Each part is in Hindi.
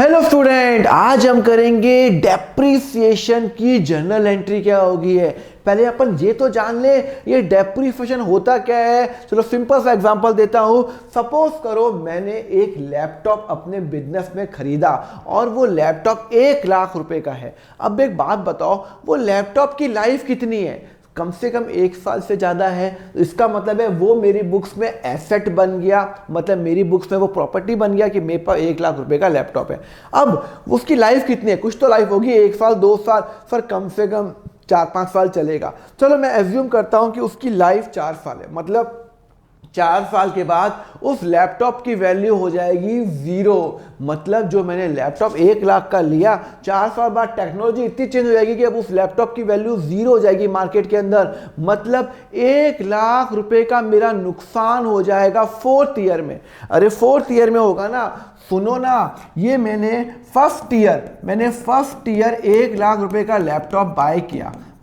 हेलो स्टूडेंट, आज हम करेंगे डेप्रिसिएशन की जर्नल एंट्री क्या होगी है। पहले अपन ये तो जान ले ये डेप्रिसिएशन होता क्या है। चलो सिंपल सा एग्जांपल देता हूं। सपोज करो मैंने एक लैपटॉप अपने बिजनेस में खरीदा और वो लैपटॉप 1 लाख रुपए का है। अब एक बात बताओ, वो लैपटॉप की लाइफ कितनी है? कम से कम 1 साल से ज़्यादा है। इसका मतलब है वो मेरी बुक्स में एसेट बन गया, मतलब मेरी बुक्स में वो प्रॉपर्टी बन गया कि मेरे पास 1 लाख रुपए का लैपटॉप है। अब उसकी लाइफ कितनी है? कुछ तो लाइफ होगी, 1 साल 2 साल, सर कम से कम 4-5 साल चलेगा। चलो मैं एज्यूम करता हूं कि उसकी लाइफ 4 साल है, मतलब 4 साल के बाद उस लैपटॉप की वैल्यू हो जाएगी 0। मतलब जो मैंने लैपटॉप 1 लाख का लिया, 4 साल बाद टेक्नोलॉजी इतनी चेंज हो जाएगी कि अब उस लैपटॉप की वैल्यू 0 हो जाएगी मार्केट के अंदर। मतलब 1 लाख रुपए का मेरा नुकसान हो जाएगा 4th ईयर में। अरे 4th ईयर में होगा ना। सुनो ना, ये मैंने फर्स्ट ईयर 1 लाख रुपए का लैपटॉप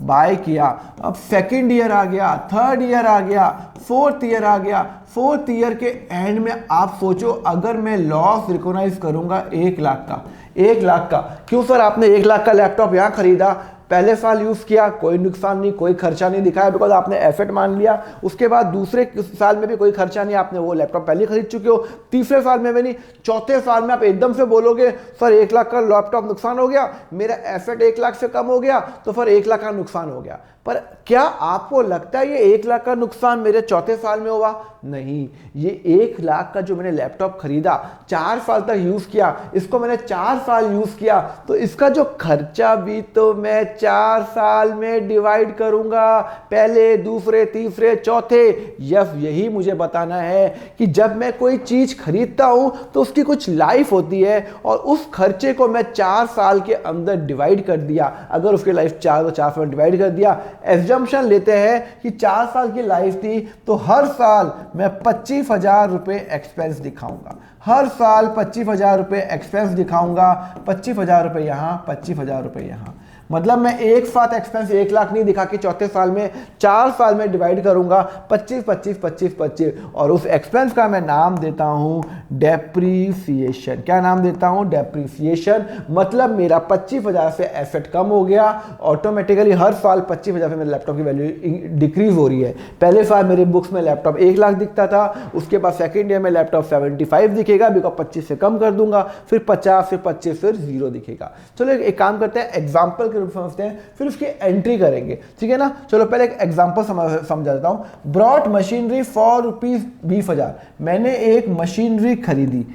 बाय किया। अब सेकंड ईयर आ गया, थर्ड ईयर आ गया, 4th ईयर आ गया। 4th ईयर के एंड में आप सोचो, अगर मैं लॉस रिकॉग्नाइज करूंगा 1 लाख का। क्यों सर, आपने 1 लाख का लैपटॉप यहां खरीदा, पहले साल यूज किया, कोई नुकसान नहीं, कोई खर्चा नहीं दिखाया, बिकॉज आपने एसेट मान लिया। उसके बाद दूसरे साल में भी कोई खर्चा नहीं, आपने वो लैपटॉप पहले खरीद चुके हो। तीसरे साल में भी नहीं, चौथे साल में आप एकदम से बोलोगे सर 1 लाख का लैपटॉप नुकसान हो गया, मेरा एसेट 1 लाख से कम हो गया, तो फिर 1 लाख का नुकसान हो गया। पर क्या आपको लगता है ये 1 लाख का नुकसान मेरे चौथे साल में हुआ? नहीं, ये 1 लाख का जो मैंने लैपटॉप खरीदा, 4 साल तक यूज किया, इसको मैंने 4 साल यूज किया, तो इसका जो खर्चा भी तो मैं 4 साल में डिवाइड करूंगा, पहले, दूसरे, तीसरे, चौथे। यही मुझे बताना है कि जब मैं कोई चीज खरीदता हूं तो उसकी कुछ लाइफ होती है और उस खर्चे को मैं 4 साल के अंदर डिवाइड कर दिया। अगर उसकी लाइफ 4 तो 4 साल डिवाइड कर दिया। एग्जम्पशन लेते हैं कि 4 साल की लाइफ थी, तो हर साल मैं 25,000 रुपए एक्सपेंस दिखाऊंगा। हर साल 25,000 रुपए एक्सपेंस दिखाऊंगा। 25,000 रुपए यहां, 25,000 रुपए यहां। मतलब मैं एक साथ एक्सपेंस 1 लाख नहीं दिखा के चौथे साल में 4 साल में डिवाइड करूंगा, 25, 25, 25, 25, और उस एक्सपेंस का मैं नाम देता हूं डेप्रीसिएशन। क्या नाम देता हूं? डेप्रीसिएशन। मतलब मेरा 25,000 से एसेट कम हो गया, ऑटोमेटिकली हर साल 25,000 से मेरे लैपटॉप की वैल्यू डिक्रीज हो रही है। पहले साल मेरे बुक्स में लैपटॉप 1 लाख दिखता था, उसके बाद सेकेंड ईयर में लैपटॉप 75 दिखेगा, बिकॉज 25 से कम कर दूंगा, फिर 50, फिर 25, फिर 0 दिखेगा। चलो एक काम करते हैं, एग्जाम्पल समझते हैं, फिर उसकी एंट्री करेंगे, ठीक है ना। चलो पहले एक एग्जांपल समझा देता हूं। Brought machinery for ₹20,000। मैंने एक मशीनरी खरीदी।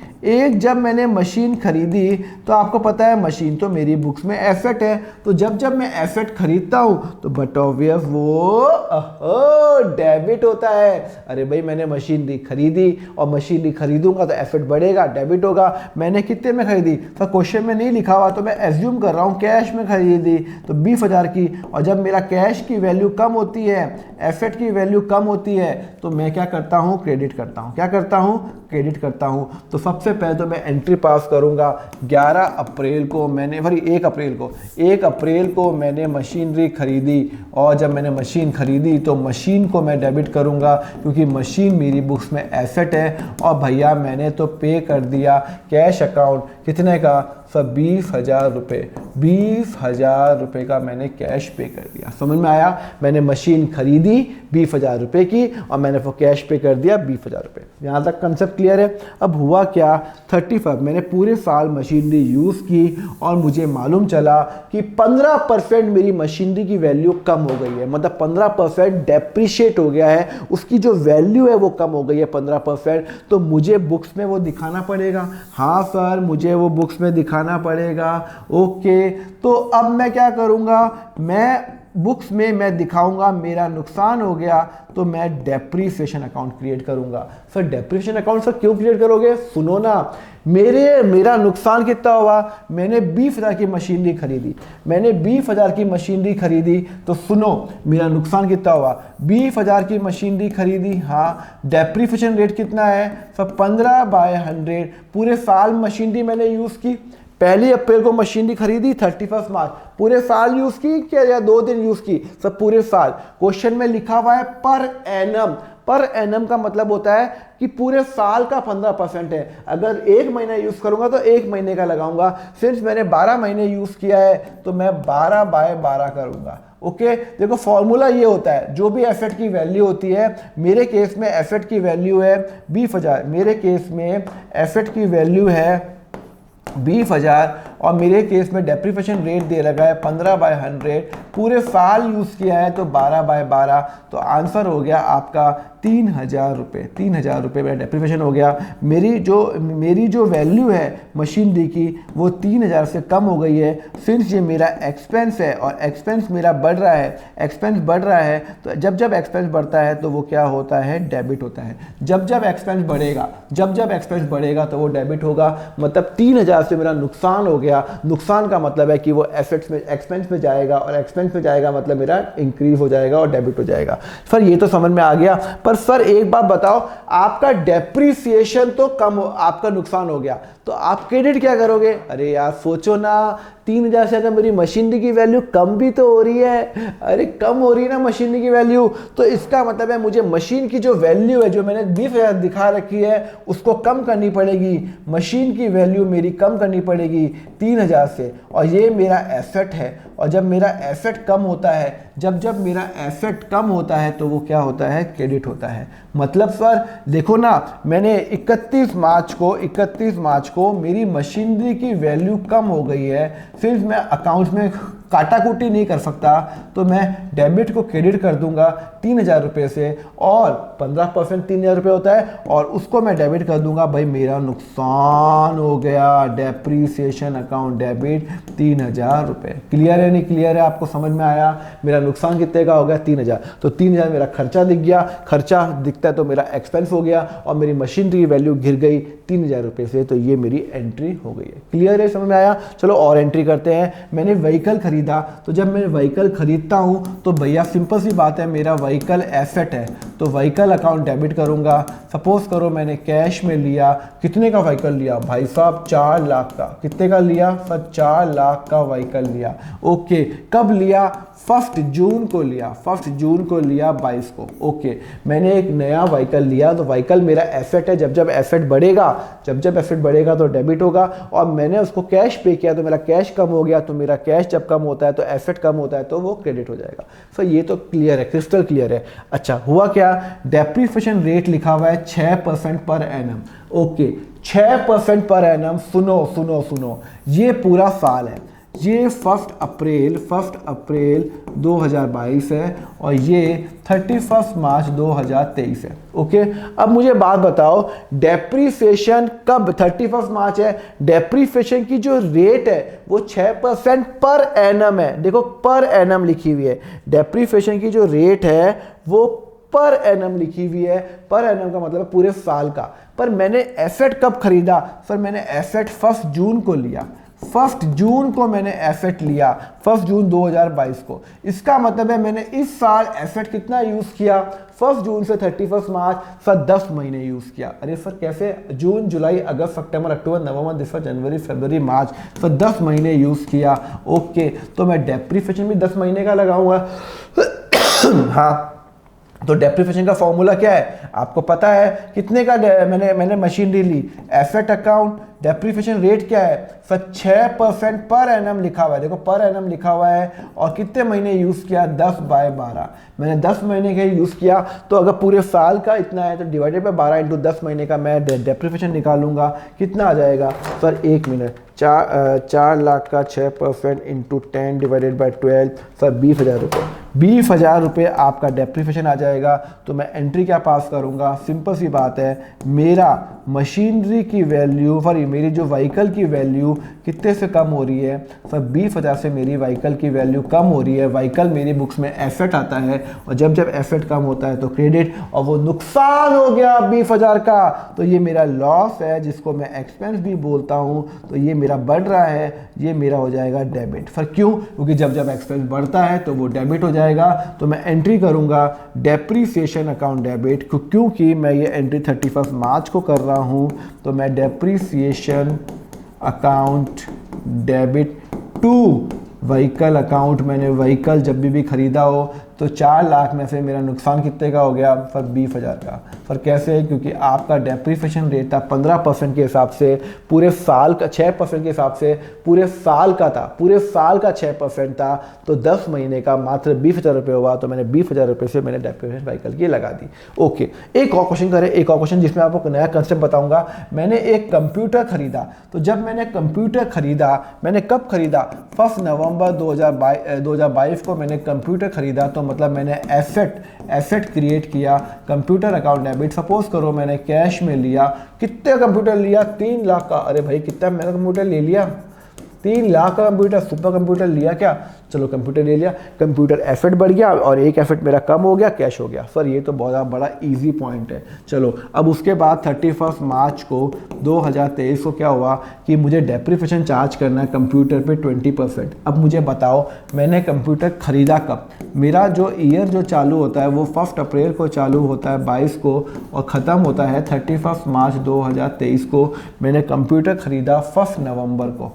जब मैंने मशीन खरीदी तो आपको पता है मशीन तो मेरी बुक्स में एसेट है, तो जब मैं एसेट खरीदता हूं तो बट ऑब्वियस वो डेबिट होता है। अरे भाई मैंने मशीनरी खरीदी और मशीनरी खरीदूंगा तो एसेट बढ़ेगा, डेबिट होगा। मैंने कितने में खरीदी? तो क्वेश्चन में नहीं लिखा हुआ, तो मैं एज्यूम कर रहा हूं कैश में खरीदी तो 20,000 की। और जब मेरा कैश की वैल्यू कम होती है, एसेट की वैल्यू कम होती है, तो मैं क्या करता हूं? क्रेडिट करता हूं। क्या करता हूं? क्रेडिट करता हूं। तो सबसे पहले तो मैं एंट्री पास करूंगा। 11 अप्रैल को मैंने 1 अप्रैल को मैंने मशीनरी खरीदी, और जब मैंने मशीन खरीदी तो मशीन को मैं डेबिट करूंगा क्योंकि मशीन मेरी बुक्स में एसेट है। और भैया मैंने तो पे कर दिया कैश अकाउंट, कितने का? सब 20,000 रुपये। 20,000 रुपये का मैंने कैश पे कर दिया। समझ में आया? मैंने मशीन खरीदी 20,000 रुपये की और मैंने वो कैश पे कर दिया 20,000 रुपये। यहाँ तक कंसेप्ट क्लियर है। अब हुआ क्या, 35 मैंने पूरे साल मशीनरी यूज़ की और मुझे मालूम चला कि 15% मेरी मशीनरी की वैल्यू कम हो गई है। मतलब 15% डेप्रिशिएट हो गया है, उसकी जो वैल्यू है वो कम हो गई है 15%। तो मुझे बुक्स में वो दिखाना पड़ेगा। हाँ सर, मुझे वो बुक्स में दिखाना पड़ेगा। ओके, तो अब मैं क्या करूँगा? मैं बुक्स में मैं दिखाऊंगा मेरा नुकसान हो गया, तो मैं डेप्रिसिएशन अकाउंट क्रिएट करूंगा। सर डेप्रिसिएशन अकाउंट सर क्यों क्रिएट करोगे? सुनो ना, मेरा नुकसान कितना हुआ? मैंने 20,000 की मशीनरी खरीदी। तो सुनो मेरा नुकसान कितना हुआ? 20,000 की मशीनरी खरीदी। हाँ, डेप्रिसिएशन रेट कितना है? सब 15/100। पूरे साल मशीनरी मैंने यूज की। 1 अप्रैल को मशीनरी खरीदी, 31 मार्च, पूरे साल यूज की क्या या 2 दिन यूज की? सब पूरे साल। क्वेश्चन में लिखा हुआ है पर एनम। पर एनम का मतलब होता है कि पूरे साल का 15% है। अगर एक महीना यूज करूंगा तो एक महीने का लगाऊंगा। सिंस मैंने 12 महीने यूज किया है तो मैं 12/12 करूंगा। ओके, देखो फॉर्मूला ये होता है, जो भी एसेट की वैल्यू होती है, मेरे केस में एसेट की वैल्यू है 20,000, मेरे केस में एसेट की वैल्यू है 20,000 और मेरे केस में डेप्रिसिएशन रेट दे रखा है 15/100, पूरे साल यूज़ किया है तो 12/12, तो आंसर हो गया आपका 3,000 रुपये। 3,000 रुपये मेरा डेप्रिसिएशन हो गया। मेरी जो वैल्यू है मशीनरी की वो 3,000 से कम हो गई है। सिंस ये मेरा एक्सपेंस है और एक्सपेंस मेरा बढ़ रहा है, एक्सपेंस बढ़ रहा है, तो जब एक्सपेंस बढ़ता है तो वो क्या होता है, डेबिट होता है। जब एक्सपेंस बढ़ेगा तो वो डेबिट होगा। मतलब 3,000 से मेरा नुकसान हो गया। नुकसान का मतलब है कि वो एसेट्स में एक्सपेंस में जाएगा और एक्सपेंस में जाएगा मतलब मेरा इंक्रीज हो जाएगा और डेबिट हो जाएगा। सर ये तो समझ में आ गया, पर सर एक बात बताओ, आपका डेप्रिसिएशन तो कम हो, आपका नुकसान हो गया, तो आप क्रेडिट क्या करोगे? अरे यार सोचो ना, 3,000 से अगर मेरी मशीनरी की वैल्यू कम भी तो हो रही है, अरे कम हो रही है ना मशीनरी की वैल्यू, तो इसका मतलब है मुझे मशीन की जो वैल्यू है, जो मैंने 20,000 दिखा रखी है, उसको कम करनी पड़ेगी। मशीन की वैल्यू मेरी कम करनी पड़ेगी 3,000 से, और ये मेरा एसेट है। और जब मेरा एसेट कम होता है, जब मेरा एसेट कम होता है तो वो क्या होता है, क्रेडिट होता है। मतलब सर देखो ना, मैंने 31 मार्च को मेरी मशीनरी की वैल्यू कम हो गई है, सिर्फ मैं अकाउंट में काटाकुटी नहीं कर सकता, तो मैं डेबिट को क्रेडिट कर दूंगा 3,000 रुपये से, और 15% 3,000 रुपये होता है, और उसको मैं डेबिट कर दूंगा। भाई मेरा नुकसान हो गया, डेप्रीसिएशन अकाउंट डेबिट 3,000 रुपये। क्लियर है नहीं क्लियर है? आपको समझ में आया? मेरा नुकसान कितने का हो गया, 3,000। तो 3,000 मेरा खर्चा दिख गया, खर्चा दिखता है तो मेरा एक्सपेंस हो गया, और मेरी मशीनरी की वैल्यू गिर गई 3,000 रुपये से, तो ये मेरी एंट्री हो गई है। क्लियर है, समझ में आया? चलो और एंट्री करते हैं। मैंने व्हीकल खरीदा, तो जब मैं व्हीकल खरीदता हूं तो भैया सिंपल सी बात है, मेरा व्हीकल एसेट है, तो व्हीकल अकाउंट डेबिट करूंगा। सपोज करो मैंने कैश में लिया, कितने का व्हीकल लिया भाई साहब, 4 लाख का। कितने का लिया सर? 4 लाख का व्हीकल लिया। ओके, कब लिया? 1 जून को लिया, 1 जून को लिया 22 को। ओके, मैंने एक नया व्हीकल लिया, तो व्हीकल मेरा एसेट है। जब एसेट बढ़ेगा, जब एसेट बढ़ेगा तो डेबिट होगा, और मैंने उसको कैश पे किया तो मेरा कैश कम हो गया, तो मेरा कैश जब कम होता है तो एसेट कम होता है, तो वो क्रेडिट हो जाएगा। सो ये तो क्लियर है, क्रिस्टल क्लियर है। अच्छा, हुआ क्या? डेप्रिसिएशन रेट लिखा हुआ है 6% per annum. Okay, 6% per annum. सुनो, ये पूरा साल है, ये 1 अप्रैल 2022 है, और ये 31 मार्च 2023 है। ओके, अब मुझे बात बताओ, डेप्रीसिएशन कब? 31 मार्च है। डेप्रीसिएशन की जो रेट है वो 6% पर एनम है। देखो पर एनम लिखी हुई है, डेप्रीसिएशन की जो रेट है वो पर एनम लिखी हुई है। पर एनम का मतलब है पूरे साल का। पर मैंने एसेट कब खरीदा? सर मैंने एसेट 1 जून को लिया, 1 जून को मैंने एसेट लिया, 1 जून 2022 को। इसका मतलब है मैंने इस साल एसेट कितना यूज किया? 1 जून से 31 मार्च, सर 10 महीने यूज किया। अरे सर कैसे? जून, जुलाई, अगस्त, सितंबर, अक्टूबर, नवंबर, दिसंबर, जनवरी, फरवरी, मार्च, सर 10 महीने यूज किया। ओके, तो मैं डेप्रिसिएशन भी 10 महीने का लगाऊंगा। हाँ, तो डेप्रिसिएशन का फॉर्मूला क्या है? आपको पता है कितने का मैंने मशीनरी ली, एसेट अकाउंट, डेप्रिसिएशन रेट क्या है? सर 6% पर एनम लिखा हुआ है। देखो पर एनम लिखा हुआ है, और कितने महीने यूज किया? 10/12। मैंने 10 महीने का यूज किया, तो अगर पूरे साल का इतना है तो डिवाइडेड बाय 12 इंटू 10 महीने का मैं डेप्रिसिएशन निकालूंगा। कितना आ जाएगा सर? 1 मिनट, 4 लाख का 6% इंटू 10 डिवाइडेड बाई 12, सर 20,000 रुपये। 20,000 रुपये आपका डेप्रिसिएशन आ जाएगा। तो मैं एंट्री क्या पास करूंगा? सिंपल सी बात है, मेरा मशीनरी की वैल्यू, सॉरी मेरी जो व्हीकल की वैल्यू कितने से कम हो रही है? सर 20,000 से मेरी व्हीकल की वैल्यू कम हो रही है। व्हीकल मेरी बुक्स में एसेट आता है, और जब एसेट कम होता है तो क्रेडिट, और वो नुकसान हो गया 20,000 का, तो ये मेरा लॉस है, जिसको मैं एक्सपेंस भी बोलता हूँ। तो ये मेरा बढ़ रहा है, ये मेरा हो जाएगा डेबिट। फिर क्यों? क्योंकि जब एक्सपेंस बढ़ता है तो वो डेबिट हो जाएगा। तो मैं एंट्री करूंगा डेप्रीसिएशन अकाउंट डेबिट, क्योंकि मैं ये एंट्री 31 मार्च को कर रहा हूं। तो मैं depreciation account debit to vehicle account, मैंने व्हीकल जब भी खरीदा हो तो 4 लाख में से मेरा नुकसान कितने का हो गया सर? 20,000 का। सर कैसे? क्योंकि आपका डेप्रीसिएशन रेट था 15% के हिसाब से, पूरे साल का 6% के हिसाब से पूरे साल का था, पूरे साल का 6% था, तो 10 महीने का मात्र 20,000 रुपये हुआ। तो मैंने 20,000 रुपये से मैंने डेप्रीसिएशन व्हीकल की लगा दी। ओके, एक और क्वेश्चन करें, एक और क्वेश्चन जिसमें आपको नया कंसेप्ट बताऊंगा। मैंने एक कंप्यूटर खरीदा, तो जब मैंने कंप्यूटर खरीदा, मैंने कब खरीदा? 1 नवंबर 2022 को मैंने कंप्यूटर खरीदा। तो मतलब मैंने एसेट क्रिएट किया, कंप्यूटर अकाउंट डेबिट। सपोज करो मैंने कैश में लिया, कितने कंप्यूटर लिया? 3 लाख का। अरे भाई कितना महंगा कंप्यूटर ले लिया? 3 लाख का कंप्यूटर, सुपर कंप्यूटर लिया क्या? चलो कंप्यूटर ले लिया, कंप्यूटर एसेट बढ़ गया और एक एसेट मेरा कम हो गया, कैश हो गया। सर ये तो बहुत बड़ा इजी पॉइंट है। चलो अब उसके बाद 31 मार्च को 2023 को क्या हुआ कि मुझे डेप्रीसिएशन चार्ज करना है कंप्यूटर पे 20%। अब मुझे बताओ मैंने कंप्यूटर खरीदा कब? मेरा जो ईयर जो चालू होता है वो 1 अप्रैल को चालू होता है 22 को और ख़त्म होता है 31 मार्च 2023 को। मैंने कंप्यूटर खरीदा 1 नवंबर को,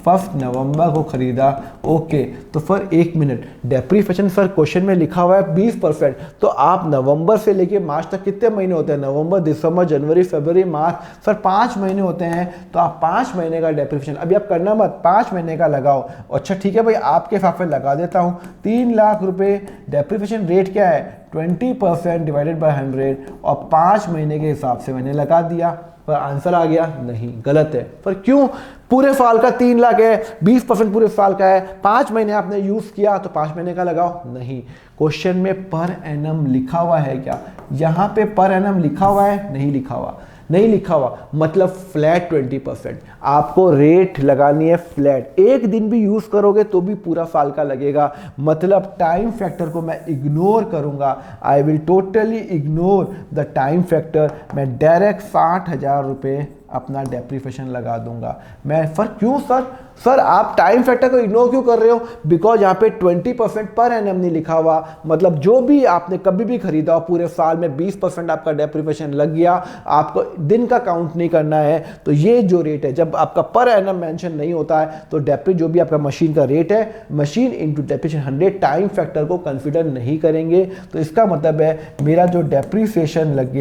1 नवंबर को खरीदा। ओके, तो फिर 1 मिनट, डेप्रीसिएशन सर क्वेश्चन में लिखा हुआ है 20%, तो आप नवंबर से लेके मार्च तक कितने महीने होते हैं? नवंबर, दिसंबर, जनवरी, फरवरी, मार्च। सर 5 महीने होते हैं, तो आप 5 महीने का डेप्रीसिएशन अभी आप करना मत, 5 महीने का लगाओ। अच्छा ठीक है भाई, आपके हिसाब से लगा देता हूँ। 3 लाख रुपए डेप्रीसिएशन रेट क्या है? 20% डिवाइडेड बाय 100 और 5 महीने के हिसाब से मैंने लगा दिया। पर आंसर आ गया नहीं, गलत है। पर क्यों? पूरे साल का 3 लाख है, 20% पूरे साल का है, 5 महीने आपने यूज किया तो 5 महीने का लगाओ। नहीं, क्वेश्चन में पर एनम लिखा हुआ है क्या? यहाँ पे पर एनम लिखा हुआ है? नहीं लिखा हुआ, नहीं लिखा हुआ, मतलब फ्लैट 20%। आपको रेट लगानी है फ्लैट, एक दिन भी यूज करोगे तो भी पूरा साल का लगेगा। मतलब टाइम फैक्टर को मैं इग्नोर करूंगा, I will totally ignore the time factor. मैं डायरेक्ट 60,000 रुपये अपना डेप्रीसिएशन लगा दूंगा मैं। क्यों सर? सर आप टाइम फैक्टर को इग्नोर क्यों कर रहे हो? बिकॉज यहाँ पे 20% पर एनम नहीं लिखा हुआ। मतलब जो भी आपने कभी भी खरीदा हो पूरे साल में 20% आपका डेप्रीसिएशन लग गया, आपको दिन का काउंट नहीं करना है। तो ये जो रेट है, जब आपका पर एनम मेंशन नहीं होता है तो जो भी आपका मशीन का रेट है, machine into depreciation 100 time factor को कंसिडर नहीं करेंगे। तो इसका मतलब है मेरा जो डेप्रीसिएशन लग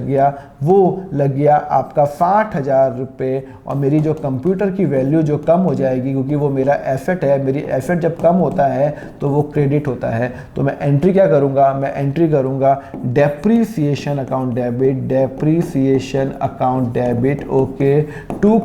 गया वो लग गया आपका 60,000 रुपये। और मेरी जो कंप्यूटर की वैल्यू जो कम हो जाएगी, क्योंकि वो मेरा एसेट है, मेरी एसेट जब कम होता है तो वो क्रेडिट होता है। तो मैं एंट्री क्या करूँगा? मैं एंट्री करूँगा depreciation account debit, okay, to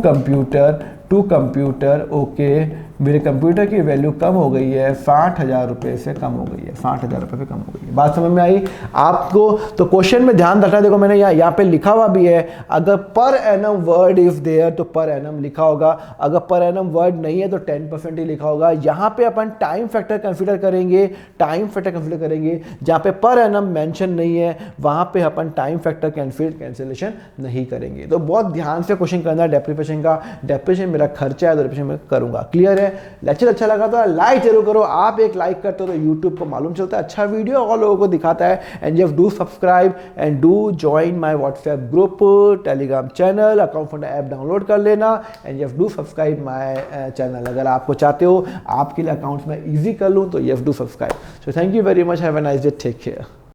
computer, okay. मेरे कंप्यूटर की वैल्यू कम हो गई है, 60,000 रुपये से कम हो गई है, 60,000 रुपये से कम हो गई है। बात समझ में आई आपको? तो क्वेश्चन में ध्यान रखना, देखो मैंने यहाँ पे लिखा हुआ भी है, अगर per annum word is there तो पर एनम लिखा होगा, अगर पर एनम वर्ड नहीं है तो 10% ही लिखा होगा। यहाँ पे अपन टाइम फैक्टर कंसिडर करेंगे, जहाँ पे पर एनम मेंशन नहीं है वहाँ पे अपन टाइम फैक्टर कैंसिलेशन नहीं करेंगे। तो बहुत ध्यान से क्वेश्चन करना है डेप्रीसिएशन का। डेप्रीसिएशन मेरा खर्चा है तो डेप्रीसिएशन मैं करूँगा। क्लियर है? लेक्चर अच्छा लगा तो लाइक जरूर करो। आप एक लाइक करते हो तो यूट्यूब को मालूम चलता है अच्छा वीडियो और लोगों को दिखाता है। And just do subscribe and do join my WhatsApp group, Telegram channel, account fund app download कर लेना। And just do subscribe my channel. अगर आपको चाहते हो आपके लिए अकाउंट्स में ईजी कर लूँ तो yes do subscribe. So thank you very much, have a nice day, take care.